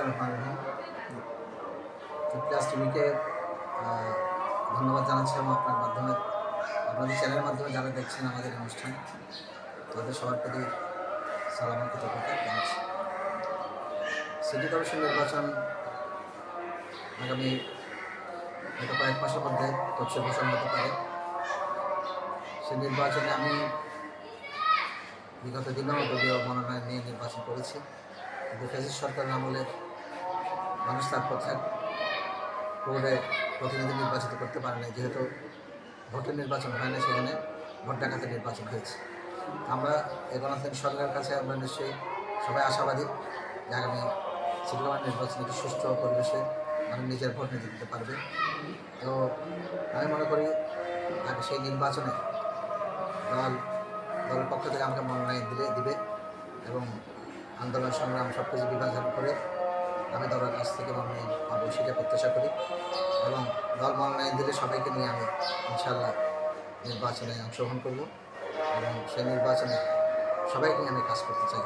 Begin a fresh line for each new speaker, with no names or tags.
বিসমিল্লাহির প্লাস টিভিকে ধন্যবাদ জানাচ্ছি এবং আপনাদের চ্যানেলের মাধ্যমে যারা দেখছেন আমাদের অনুষ্ঠান, তাদের সবার প্রতি সালাম ও কৃতজ্ঞতা জানাচ্ছি। সিটি কর্পোরেশন নির্বাচন আগামী হয়তো কয়েক মাসের মধ্যে তফসিল ঘোষণা হতে পারে। সেই নির্বাচনে আমি বিগত দিনেও দলীয় মনোনয়ন নিয়ে নির্বাচন করেছি, কিন্তু ফ্যাসিস্ট সরকারের আমলে মানুষ তার পথে কোর্টে প্রতিনিধি নির্বাচিত করতে পারে না। যেহেতু ভোটের নির্বাচন হয় না, সেখানে ভোট ডাকাতের নির্বাচন হয়েছে। আমরা এই গণতান্ত্রিক সরকারের কাছে আমরা নিশ্চয়ই সবাই আশাবাদী যে আগামী সিটি কর্পোরেশন নির্বাচন একটি সুস্থ পরিবেশে মানুষ নিজের ভোট নিতে দিতে পারবে। তো আমি মনে করি সেই নির্বাচনে দলের পক্ষ থেকে আমাকে মনোনয়ন দিবে এবং আন্দোলন সংগ্রাম সব কিছু বিভাজন করে আমি দলের কাছ থেকে মনোনয়ন পাবো, সেটা প্রত্যাশা করি। এবং দল মনোনয়ন দিলে সবাইকে নিয়ে আমি ইনশাআল্লাহ নির্বাচনে অংশগ্রহণ করব এবং সেই নির্বাচনে সবাইকে নিয়ে আমি কাজ করতে চাই।